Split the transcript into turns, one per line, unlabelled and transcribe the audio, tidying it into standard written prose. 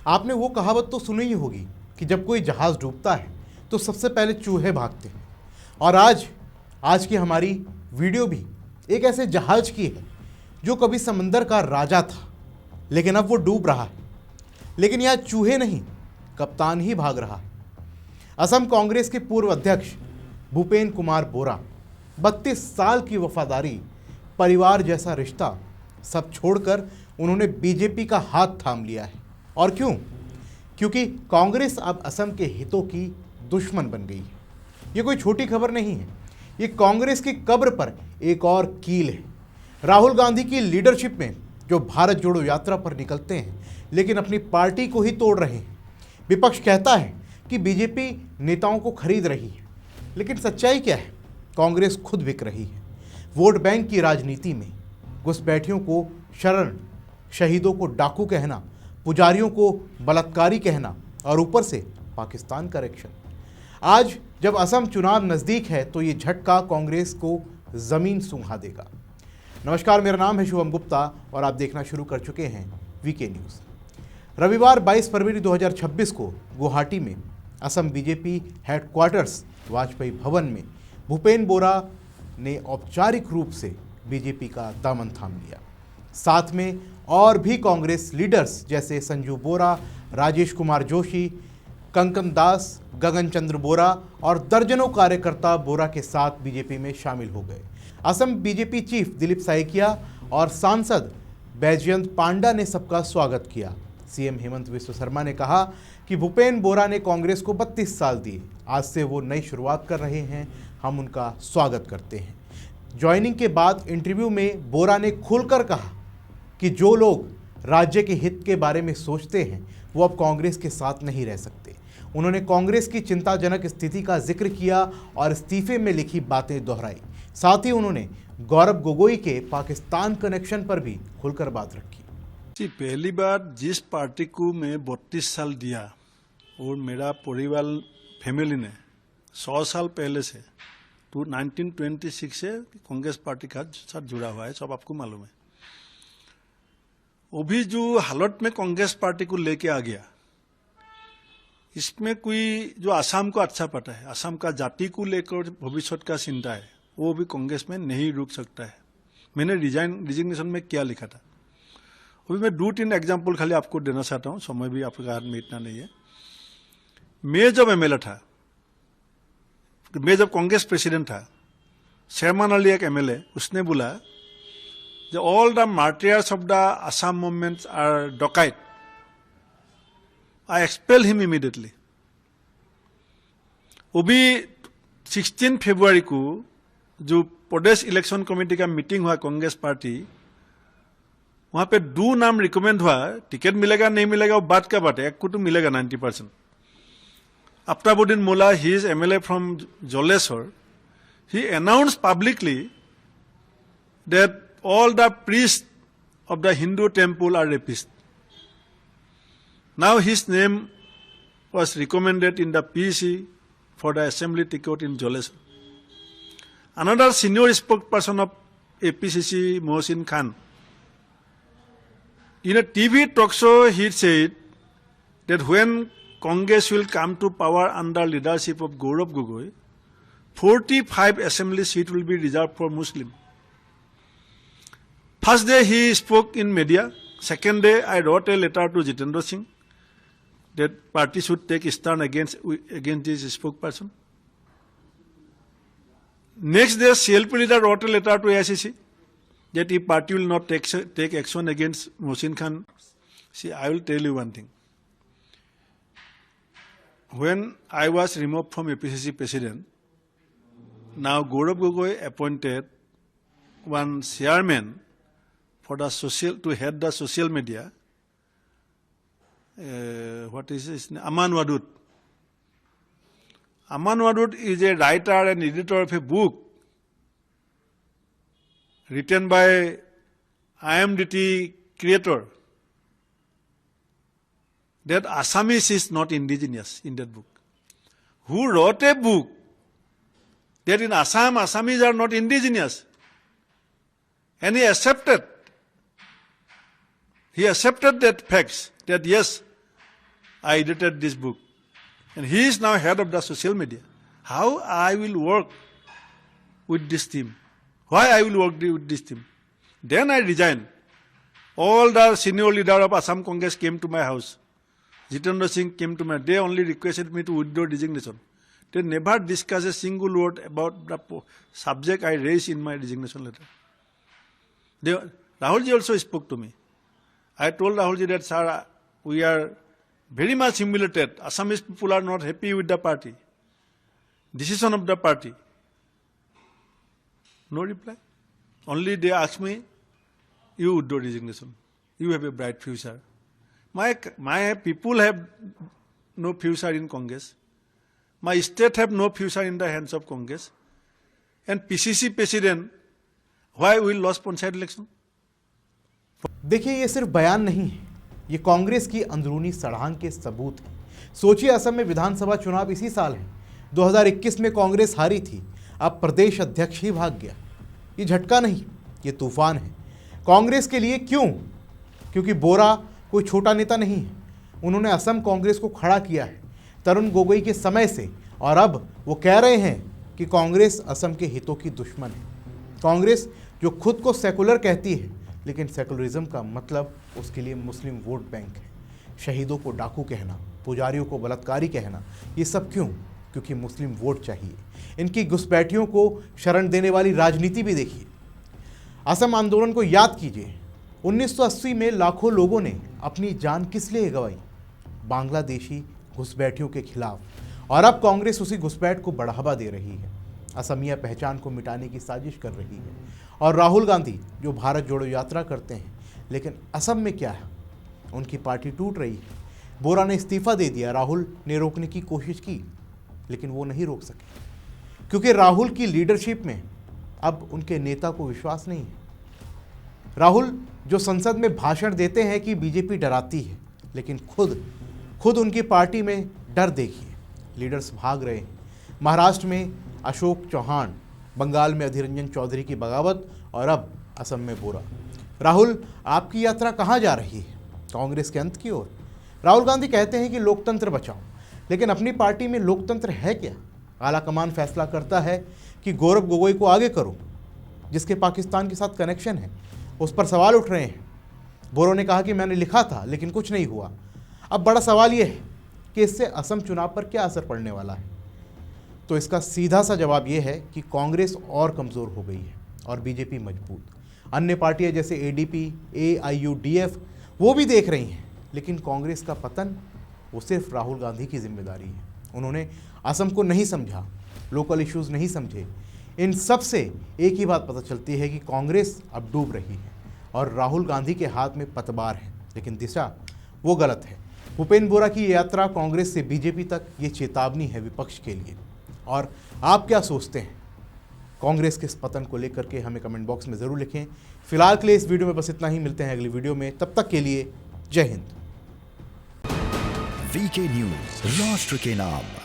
आपने वो कहावत तो सुनी ही होगी कि जब कोई जहाज़ डूबता है तो सबसे पहले चूहे भागते हैं। और आज की हमारी वीडियो भी एक ऐसे जहाज की है जो कभी समंदर का राजा था, लेकिन अब वो डूब रहा है। लेकिन यहाँ चूहे नहीं, कप्तान ही भाग रहा है। असम कांग्रेस के पूर्व अध्यक्ष भूपेन कुमार बोरा 32 साल की वफादारी, परिवार जैसा रिश्ता सब छोड़कर उन्होंने बीजेपी का हाथ थाम लिया है। और क्यों? क्योंकि कांग्रेस अब असम के हितों की दुश्मन बन गई है। ये कोई छोटी खबर नहीं है, ये कांग्रेस की कब्र पर एक और कील है। राहुल गांधी की लीडरशिप में जो भारत जोड़ो यात्रा पर निकलते हैं, लेकिन अपनी पार्टी को ही तोड़ रहे हैं। विपक्ष कहता है कि बीजेपी नेताओं को खरीद रही है, लेकिन सच्चाई क्या है? कांग्रेस खुद बिक रही है। वोट बैंक की राजनीति में घुसपैठियों को शरण, शहीदों को डाकू कहना, पुजारियों को बलात्कारी कहना और ऊपर से पाकिस्तान का रिएक्शन। आज जब असम चुनाव नज़दीक है तो ये झटका कांग्रेस को ज़मीन सूंघा देगा। नमस्कार, मेरा नाम है शुभम गुप्ता और आप देखना शुरू कर चुके हैं वीके न्यूज़। रविवार 22 फरवरी 2026 को गुवाहाटी में असम बीजेपी हेडक्वार्टर्स वाजपेयी भवन में भूपेन बोरा ने औपचारिक रूप से बीजेपी का दामन थाम लिया। साथ में और भी कांग्रेस लीडर्स जैसे संजू बोरा, राजेश कुमार जोशी, कंकन दास, गगन चंद्र बोरा और दर्जनों कार्यकर्ता बोरा के साथ बीजेपी में शामिल हो गए। असम बीजेपी चीफ दिलीप साइकिया और सांसद बैजयंत पांडा ने सबका स्वागत किया। सीएम हेमंत बिस्वा शर्मा ने कहा कि भूपेन बोरा ने कांग्रेस को 32 साल दिए, आज से वो नई शुरुआत कर रहे हैं, हम उनका स्वागत करते हैं। ज्वाइनिंग के बाद इंटरव्यू में बोरा ने खुलकर कहा कि जो लोग राज्य के हित के बारे में सोचते हैं वो अब कांग्रेस के साथ नहीं रह सकते। उन्होंने कांग्रेस की चिंताजनक स्थिति का जिक्र किया और इस्तीफे में लिखी बातें दोहराई। साथ ही उन्होंने गौरव गोगोई के पाकिस्तान कनेक्शन पर भी खुलकर बात रखी।
जी, पहली बार जिस पार्टी को मैं 32 साल दिया और मेरा परिवार फैमिली ने 100 साल पहले से तो 1926 से कांग्रेस पार्टी का साथ जुड़ा हुआ है, सब आपको मालूम है। अभी जो हालत में कांग्रेस पार्टी को लेके आ गया, इसमें कोई जो आसाम को अच्छा पता है, आसाम का जाति को लेकर भविष्य का चिंता है, वो भी कांग्रेस में नहीं रुक सकता है। मैंने रिजिग्नेशन में क्या लिखा था, अभी मैं 2-3 एग्जाम्पल खाली आपको देना चाहता हूँ, समय भी आपके हाथ में इतना नहीं है। मैं जब एमएलए था, मैं जब कांग्रेस प्रेसिडेंट था, शेरमान अली एक एमएलए, उसने बोला all the martyrs of the Assam movements are dacoit, I expel him immediately. अभी 16 फरवरी को जो प्रदेश इलेक्शन कमेटी का मीटिंग हुआ कांग्रेस पार्टी, वहां पे 2 नाम रिकमेंड हुआ। टिकट मिलेगा नहीं मिलेगा वो बात का बात है, एक को तो मिलेगा 90%। आफ्ताबुद्दीन मोला, he is MLA from Jaleshwar, he announced publicly that all the priests of the Hindu temple are rapists. Now his name was recommended in the PEC for the assembly ticket in Joleshwar. Another senior spokesperson of APCC, Mohsin Khan, in a TV talk show, he said that when Congress will come to power under leadership of Gaurav Gogoi, 45 assembly seats will be reserved for Muslim. First day he spoke in media. Second day I wrote a letter to Jitendra Singh that party should take stand against this spokesperson. Next day CLP leader wrote a letter to AICC that if party will not take action against Mohsin Khan. See, I will tell you one thing. When I was removed from APCC president, now Gaurav Gogoi appointed one chairman for the to head the social media. What is his name? Aman Wadud. Aman Wadud is a writer and editor of a book written by IMDT creator. That Assamese is not indigenous in that book. Who wrote a book that in Assam, Assamese are not indigenous? And he accepted that facts, that yes, I edited this book. And he is now head of the social media. How I will work with this team? Why I will work with this team? Then I resigned. All the senior leader of Assam Congress came to my house. Jitendra Singh came to me. They only requested me to withdraw resignation. They never discussed a single word about the subject I raised in my resignation letter. Rahulji also spoke to me. I told Rahulji that, sir, we are very much humiliated. Assamese people are not happy with the party. Decision of the party. No reply. Only they asked me, you withdraw resignation. You have a bright future. My people have no future in Congress. My state have no future in the hands of Congress. And PCC president, why we lost panchayat election?
देखिए, ये सिर्फ बयान नहीं है, ये कांग्रेस की अंदरूनी सड़ांग के सबूत हैं। सोचिए, असम में विधानसभा चुनाव इसी साल है। 2021 में कांग्रेस हारी थी, अब प्रदेश अध्यक्ष ही भाग गया। ये झटका नहीं, ये तूफान है। कांग्रेस के लिए क्यों? क्योंकि बोरा कोई छोटा नेता नहीं है। उन्होंने असम कांग्रेस को खड़ा किया है तरुण गोगोई के समय से, और अब वो कह रहे हैं कि कांग्रेस असम के हितों की दुश्मन है। कांग्रेस जो खुद को सेकुलर कहती है, लेकिन सेकुलरिज्म का मतलब उसके लिए मुस्लिम वोट बैंक है। शहीदों को डाकू कहना, पुजारियों को बलात्कारी कहना, ये सब क्यों? क्योंकि मुस्लिम वोट चाहिए। इनकी घुसपैठियों को शरण देने वाली राजनीति भी देखिए। असम आंदोलन को याद कीजिए। 1980 में लाखों लोगों ने अपनी जान किस लिए गंवाई? बांग्लादेशी घुसपैठियों के खिलाफ। और अब कांग्रेस उसी घुसपैठ को बढ़ावा दे रही है, असमिया पहचान को मिटाने की साजिश कर रही है। और राहुल गांधी जो भारत जोड़ो यात्रा करते हैं, लेकिन असम में क्या है? उनकी पार्टी टूट रही है। बोरा ने इस्तीफा दे दिया, राहुल ने रोकने की कोशिश की, लेकिन वो नहीं रोक सके, क्योंकि राहुल की लीडरशिप में अब उनके नेता को विश्वास नहीं है। राहुल जो संसद में भाषण देते हैं कि बीजेपी डराती है, लेकिन खुद उनकी पार्टी में डर देखिए। लीडर्स भाग रहे हैं। महाराष्ट्र में अशोक चौहान, बंगाल में अधीर रंजन चौधरी की बगावत, और अब असम में बोरा। राहुल, आपकी यात्रा कहाँ जा रही है? कांग्रेस के अंत की ओर। राहुल गांधी कहते हैं कि लोकतंत्र बचाओ, लेकिन अपनी पार्टी में लोकतंत्र है क्या? आला कमान फैसला करता है कि गौरव गोगोई को आगे करो, जिसके पाकिस्तान के साथ कनेक्शन है। उस पर सवाल उठ रहे हैं। बोरो ने कहा कि मैंने लिखा था, लेकिन कुछ नहीं हुआ। अब बड़ा सवाल यह है कि इससे असम चुनाव पर क्या असर पड़ने वाला है? तो इसका सीधा सा जवाब यह है कि कांग्रेस और कमज़ोर हो गई है और बीजेपी मजबूत। अन्य पार्टियां जैसे एडीपी, एआईयूडीएफ वो भी देख रही हैं, लेकिन कांग्रेस का पतन वो सिर्फ राहुल गांधी की जिम्मेदारी है। उन्होंने असम को नहीं समझा, लोकल इश्यूज़ नहीं समझे। इन सब से एक ही बात पता चलती है कि कांग्रेस अब डूब रही है और राहुल गांधी के हाथ में पतवार है, लेकिन दिशा वो गलत है। भूपेंद्र बोरा की यात्रा कांग्रेस से बीजेपी तक ये चेतावनी है विपक्ष के लिए। और आप क्या सोचते हैं कांग्रेस के इस पतन को लेकर के? हमें कमेंट बॉक्स में ज़रूर लिखें। फिलहाल के लिए इस वीडियो में बस इतना ही। मिलते हैं अगली वीडियो में, तब तक के लिए जय हिंद।
वीके न्यूज़, राष्ट्र के नाम।